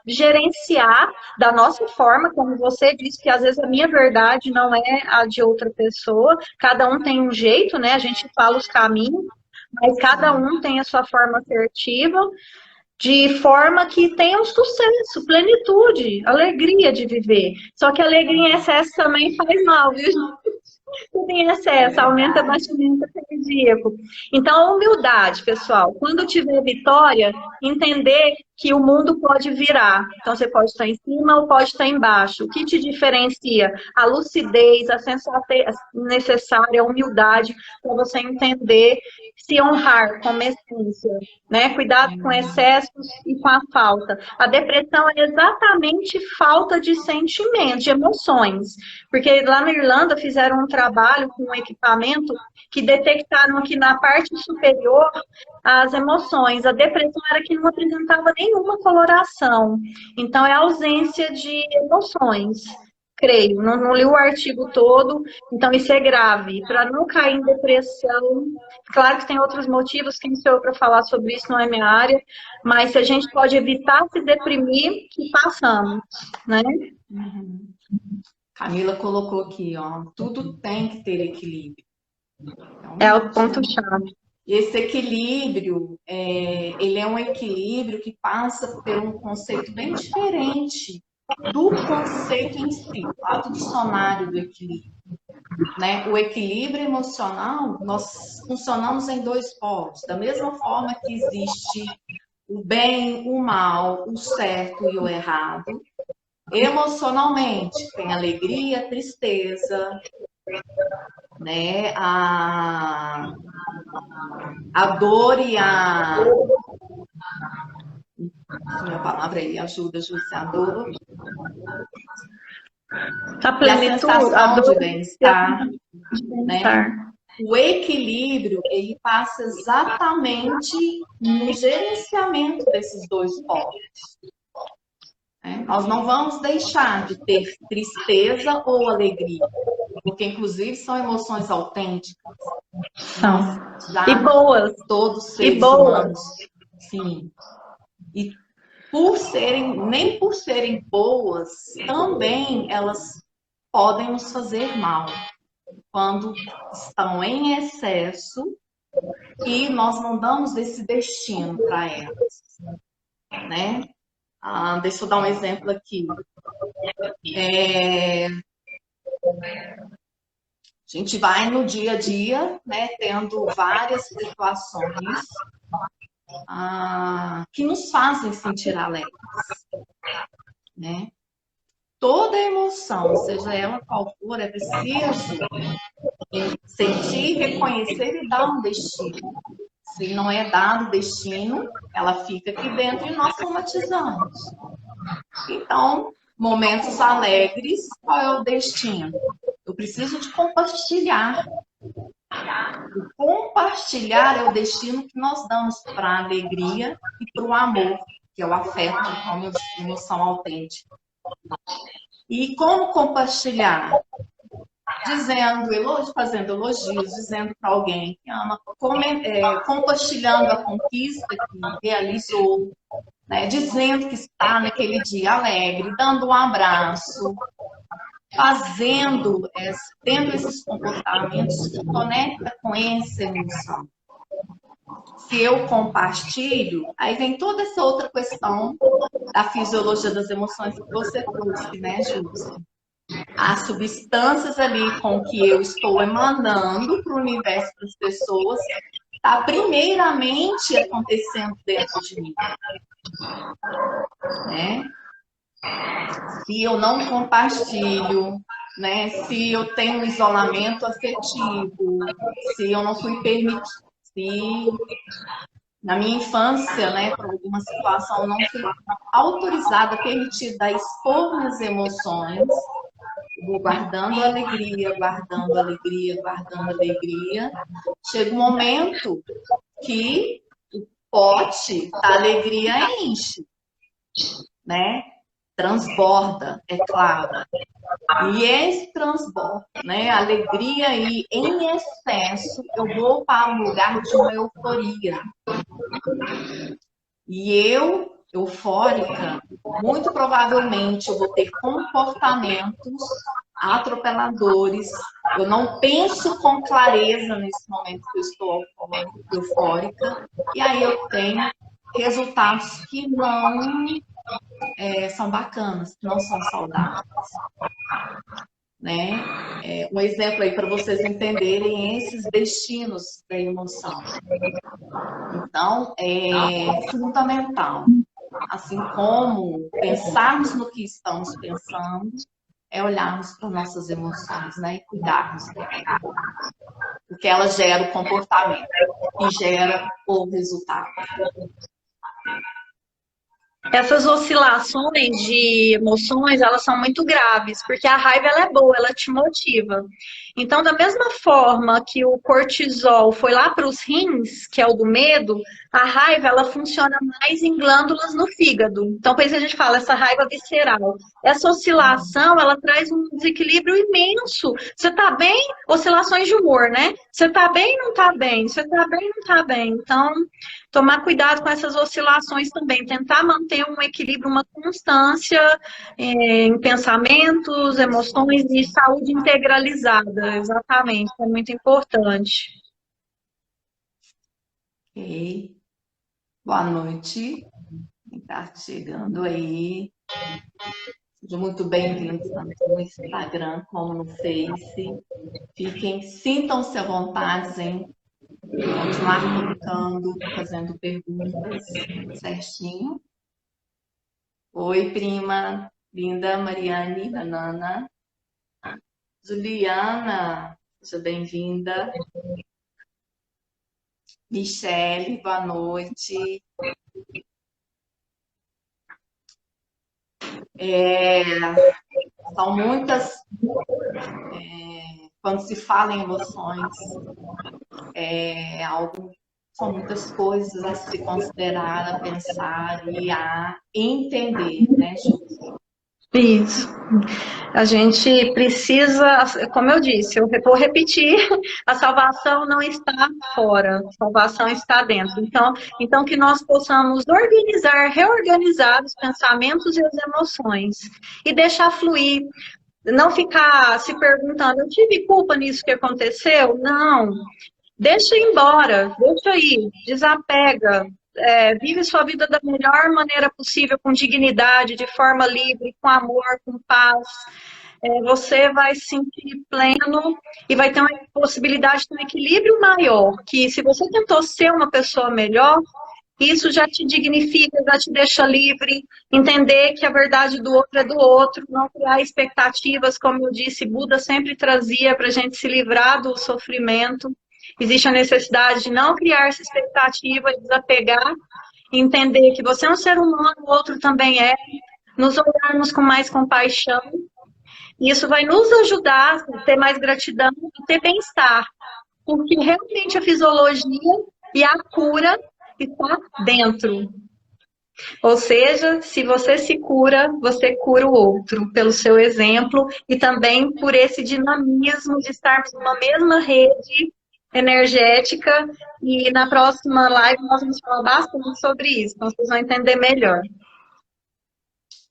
gerenciar da nossa forma, como você disse, que às vezes a minha verdade não é a de outra pessoa, cada um tem um jeito, né? A gente fala os caminhos, mas cada Sim. um tem a sua forma assertiva, de forma que tenha um sucesso, plenitude, alegria de viver. Só que a alegria em excesso também faz mal, viu? Tudo em É excesso, aumenta o verdade. batimento cardíaco. Então, a humildade, pessoal. Quando tiver vitória, entender que o mundo pode virar. Então, você pode estar em cima ou pode estar embaixo. O que te diferencia? A lucidez, a sensatez necessária, a humildade, para você entender, se honrar como essência, né? Cuidado com excessos e com a falta. A depressão é exatamente falta de sentimentos, de emoções. Porque lá na Irlanda fizeram um trabalho com um equipamento que detectaram aqui na parte superior as emoções. A depressão era que não apresentava nenhuma coloração. Então, é a ausência de emoções. Creio, não li o artigo todo, então isso é grave. Para não cair em depressão, claro que tem outros motivos, quem sou eu para falar sobre isso, não é minha área, mas se a gente pode evitar se deprimir, que façamos, né? Uhum. Camila colocou aqui, ó, tudo tem que ter equilíbrio. É o Realmente, né? ponto-chave. Esse equilíbrio, ele é um equilíbrio que passa por um conceito bem diferente do conceito em si, o fato dicionário do equilíbrio, né? O equilíbrio emocional, nós funcionamos em dois polos, da mesma forma que existe o bem, o mal, o certo e o errado. Emocionalmente, tem alegria, tristeza, né? A dor e a. Minha palavra aí ajuda, Júcia, a dor A e a plenitude, a sensação de dor e a bem-estar, de né? bem-estar. O equilíbrio, ele passa exatamente no gerenciamento desses dois polos. Né? Nós não vamos deixar de ter tristeza ou alegria, porque inclusive são emoções autênticas. São. Nós E já, boas, todos e seres boas. humanos, sim. E nem por serem boas, também elas podem nos fazer mal quando estão em excesso e nós não damos esse destino para elas, né? Deixa eu dar um exemplo aqui. A gente vai no dia a dia, né, tendo várias situações que nos fazem sentir alegres, né? Toda emoção, seja ela qual for, é preciso sentir, reconhecer e dar um destino. Se não é dado destino, ela fica aqui dentro e nós somatizamos. Então, momentos alegres, qual é o destino? Eu preciso de compartilhar. O compartilhar é o destino que nós damos para a alegria e para o amor, que é o afeto, uma emoção autêntica. E como compartilhar? Fazendo elogios, dizendo para alguém que ama, compartilhando a conquista que realizou, né? Dizendo que está naquele dia alegre, dando um abraço, tendo esses comportamentos que conecta com essa emoção. Se eu compartilho, aí vem toda essa outra questão da fisiologia das emoções que você trouxe, né, Júlia? As substâncias ali com que eu estou emanando para o universo das pessoas está primeiramente acontecendo dentro de mim, né? Se eu não compartilho, né? Se eu tenho um isolamento afetivo, se eu não fui permitida, se na minha infância, né, por alguma situação, não fui autorizada, permitida a expor minhas emoções, vou guardando alegria, guardando alegria, guardando alegria. Chega um momento que o pote da alegria enche, né? Transborda, é claro. E esse transbordo, né? Alegria aí em excesso, eu vou para um lugar de uma euforia. E eu, eufórica, muito provavelmente eu vou ter comportamentos atropeladores. Eu não penso com clareza nesse momento que eu estou eufórica. E aí eu tenho resultados que não são bacanas, que não são saudáveis. Né? Um exemplo aí para vocês entenderem esses destinos da emoção. Então, é fundamental, assim como pensarmos no que estamos pensando, é olharmos para nossas emoções, né? E cuidarmos delas. Porque ela gera o comportamento e gera o resultado. Essas oscilações de emoções, elas são muito graves, porque a raiva ela é boa, ela te motiva. Então, da mesma forma que o cortisol foi lá para os rins, que é o do medo, a raiva ela funciona mais em glândulas no fígado. Então, por isso a gente fala essa raiva visceral. Essa oscilação, ela traz um desequilíbrio imenso. Você tá bem? Oscilações de humor, né? Você tá bem, não tá bem? Você tá bem, não tá bem? Então, tomar cuidado com essas oscilações também, tentar manter um equilíbrio, uma constância em pensamentos, emoções e saúde integralizada, exatamente, é muito importante. Ok. Boa noite. Quem está chegando aí. Sejam muito bem-vindos tanto no Instagram como no Face. Sintam-se à vontade em continuar clicando, fazendo perguntas certinho. Oi, prima, linda Mariane, Banana. Juliana, seja bem-vinda. Michele, boa noite. São muitas, quando se fala em emoções, são muitas coisas a se considerar, a pensar e a entender, né, Ju? Isso. A gente precisa, como eu disse, eu vou repetir, a salvação não está fora, a salvação está dentro. Então que nós possamos organizar, reorganizar os pensamentos e as emoções e deixar fluir. Não ficar se perguntando, eu tive culpa nisso que aconteceu? Não. Deixa ir embora, deixa ir, desapega, vive sua vida da melhor maneira possível, com dignidade, de forma livre, com amor, com paz, você vai se sentir pleno e vai ter uma possibilidade de um equilíbrio maior, que se você tentou ser uma pessoa melhor, isso já te dignifica, já te deixa livre, entender que a verdade do outro é do outro, não criar expectativas, como eu disse, Buda sempre trazia para a gente se livrar do sofrimento. Existe a necessidade de não criar essa expectativa, desapegar, entender que você é um ser humano, o outro também é, nos olharmos com mais compaixão. E isso vai nos ajudar a ter mais gratidão e ter bem-estar, porque realmente a fisiologia e a cura está dentro. Ou seja, se você se cura, você cura o outro, pelo seu exemplo e também por esse dinamismo de estarmos numa mesma rede energética. E na próxima live nós vamos falar bastante sobre isso, então vocês vão entender melhor.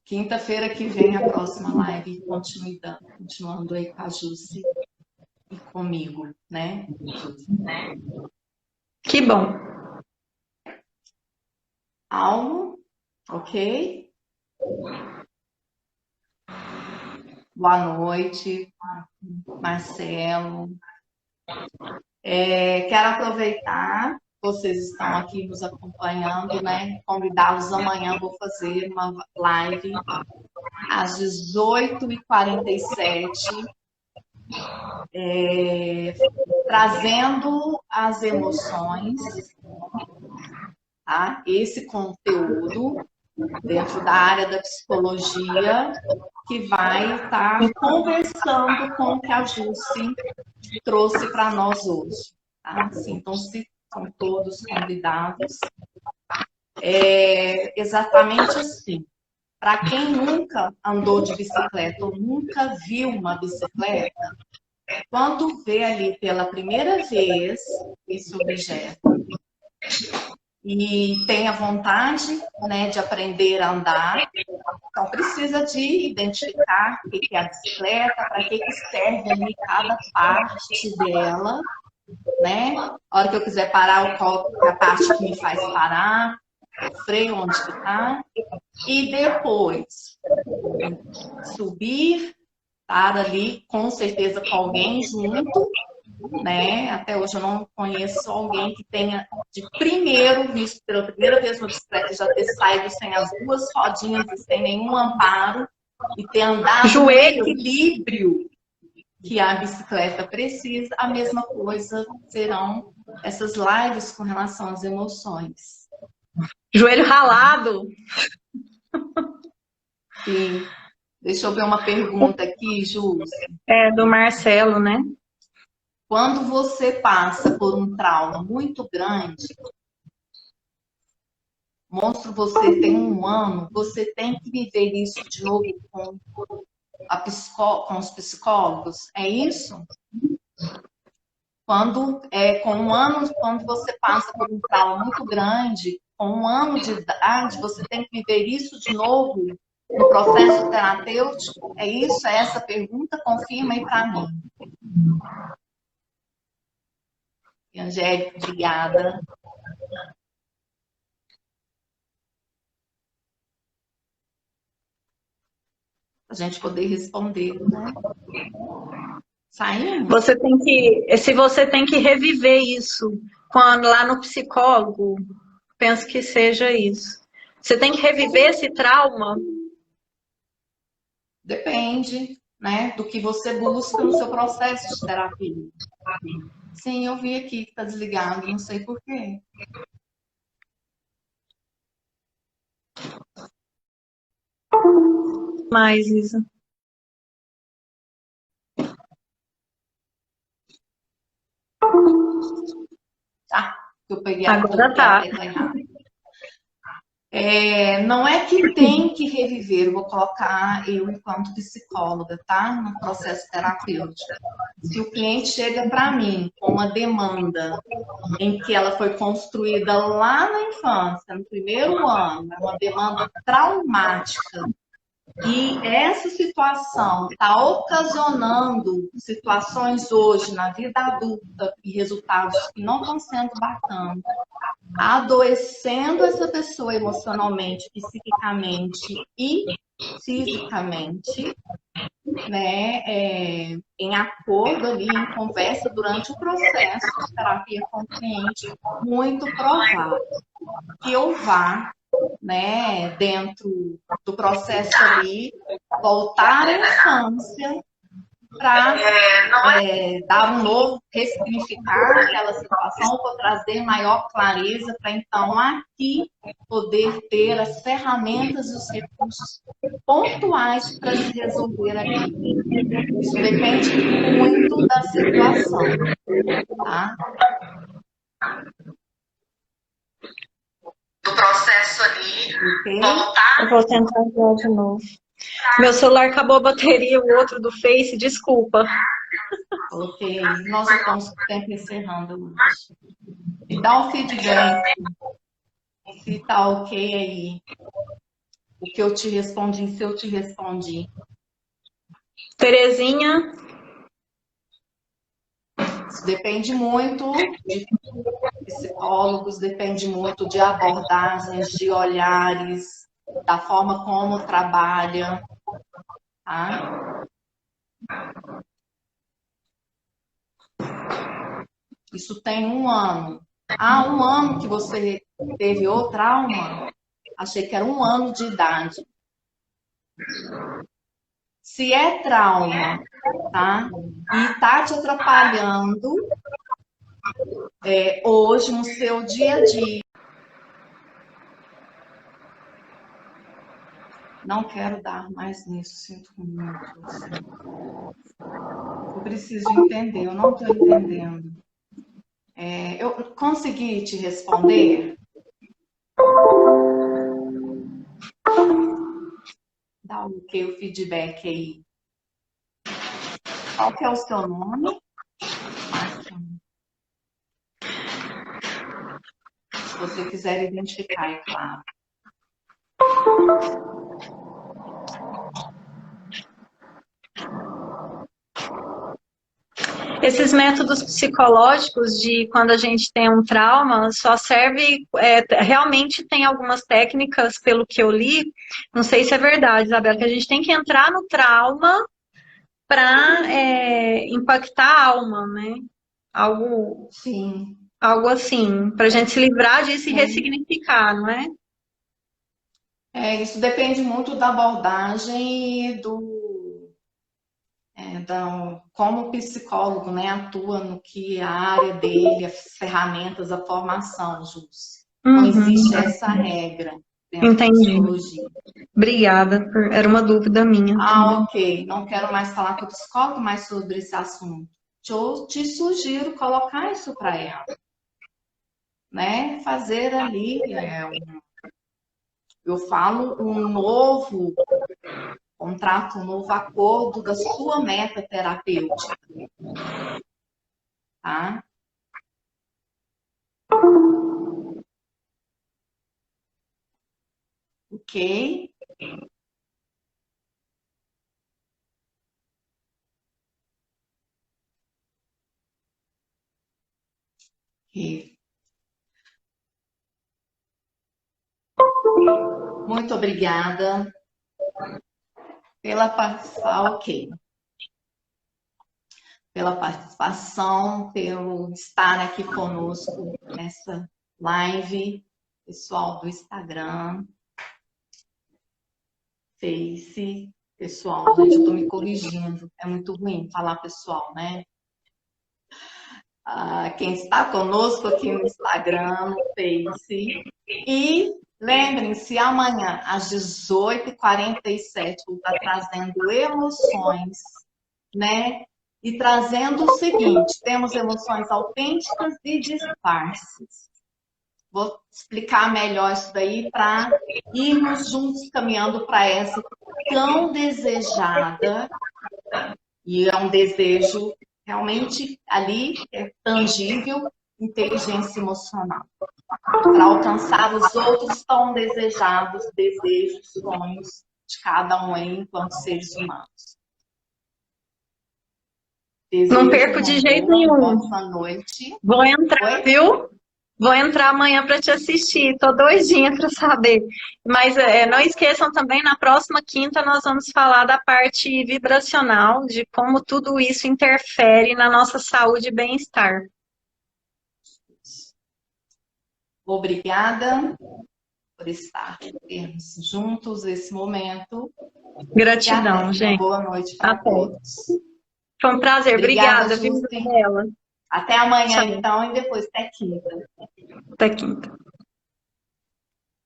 Quinta-feira que vem a próxima live, continuando aí com a Jussi e comigo, né? Que bom. Almo, ok? Boa noite, Marcelo. Quero aproveitar, vocês estão aqui nos acompanhando, né? Convidá-los amanhã, vou fazer uma live às 18h47, trazendo as emoções, tá? Esse conteúdo dentro da área da psicologia, que vai estar conversando com o que a Jussi trouxe para nós hoje. Tá? Assim, então, se são todos convidados. Exatamente assim. Para quem nunca andou de bicicleta ou nunca viu uma bicicleta, quando vê ali pela primeira vez esse objeto e tem a vontade, né, de aprender a andar, então precisa de identificar o que é a bicicleta, para que serve ali cada parte dela, né? A hora que eu quiser parar, qual é a parte que me faz parar, o freio onde está, e depois subir, estar ali com certeza com alguém junto, né? Até hoje eu não conheço alguém que tenha de primeiro visto pela primeira vez uma bicicleta já ter saído sem as duas rodinhas e sem nenhum amparo e ter andado no equilíbrio que a bicicleta precisa. A mesma coisa serão essas lives com relação às emoções. Joelho ralado. Sim. Deixa eu ver uma pergunta aqui, Júlia. Do Marcelo, né? Quando você passa por um trauma muito grande, monstro, você tem 1 ano, você tem que viver isso de novo com os psicólogos, é isso? Com 1 ano, quando você passa por um trauma muito grande, com 1 ano de idade, você tem que viver isso de novo no processo terapêutico? É isso? É essa pergunta? Confirma aí para mim. Angélica, obrigada. A gente poder responder, né? Saímos? Se você tem que reviver isso lá no psicólogo, penso que seja isso. Você tem que reviver esse trauma? Depende, né, do que você busca no seu processo de terapia. Sim, eu vi aqui que está desligado, não sei por quê. Mais, Isa. Tá, eu peguei agora tá. Não é que tem que reviver, eu vou colocar eu enquanto psicóloga, tá? No processo terapêutico. Se o cliente chega para mim com uma demanda em que ela foi construída lá na infância, no primeiro ano, é uma demanda traumática, e essa situação está ocasionando situações hoje na vida adulta e resultados que não estão sendo bacanas, adoecendo essa pessoa emocionalmente, psiquicamente e fisicamente, né, em acordo ali, em conversa durante o processo de terapia consciente, muito provável que eu vá, né, dentro do processo ali, voltar à infância para dar um novo, ressignificar aquela situação, para trazer maior clareza, para então aqui poder ter as ferramentas e os recursos pontuais para se resolver aquilo. Isso depende muito da situação, tá? Do processo ali, okay. Eu vou tentar entrar de novo. Meu celular acabou a bateria, o outro do Face, desculpa. Ok, nós já estamos sempre encerrando hoje. Me dá um feedback, se tá ok aí, o que eu te respondi, se eu te respondi. Terezinha? Isso depende muito de psicólogos, depende muito de abordagens, de olhares, da forma como trabalha, tá? Isso tem 1 ano. Ah, 1 ano que você teve o trauma? Achei que era 1 ano de idade. Se é trauma, tá? E tá te atrapalhando hoje no seu dia a dia. Não quero dar mais nisso, sinto muito. Assim. Eu preciso entender, eu não estou entendendo. Eu consegui te responder? Dá o que, o feedback aí. Qual que é o seu nome? Se você quiser identificar, é claro. Esses métodos psicológicos de quando a gente tem um trauma só serve, realmente tem algumas técnicas, pelo que eu li, não sei se é verdade, Isabela, que a gente tem que entrar no trauma para impactar a alma, né? Sim. Algo assim, para a gente se livrar disso e ressignificar, não é? Isso depende muito da abordagem e como o psicólogo, né, atua no que a área dele, as ferramentas, a formação, Júcia. Não existe essa regra dentro da psicologia. Obrigada, era uma dúvida minha. Ok. Não quero mais falar com o psicólogo mais sobre esse assunto. Eu te sugiro colocar isso para ela. Né? Fazer ali, eu falo, um novo contrato, um novo acordo da sua meta terapêutica. Tá? Ok? Ok. Muito obrigada pela participação, ok. Pela participação, pelo estar aqui conosco nessa live, pessoal do Instagram, Face, pessoal, gente, eu estou me corrigindo, é muito ruim falar pessoal, né? Quem está conosco aqui no Instagram, no Face, e lembrem-se, amanhã, às 18h47, vou estar trazendo emoções, né? E trazendo o seguinte, temos emoções autênticas e disfarces. Vou explicar melhor isso daí para irmos juntos caminhando para essa tão desejada, e é um desejo realmente ali, tangível, inteligência emocional. Para alcançar os outros tão desejados desejos, sonhos de cada um aí enquanto seres humanos. Não perco de jeito nenhum. Boa noite. Vou entrar, viu? Vou entrar amanhã para te assistir, tô doidinha para saber. Mas não esqueçam também, na próxima quinta nós vamos falar da parte vibracional, de como tudo isso interfere na nossa saúde e bem-estar. Obrigada por estarmos juntos nesse momento. Gratidão, gente. Boa noite para todos. Foi um prazer. Obrigada, viu, Isabela? Até amanhã, então, e depois até quinta. Até quinta.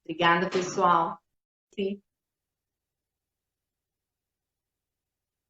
Obrigada, pessoal. Sim.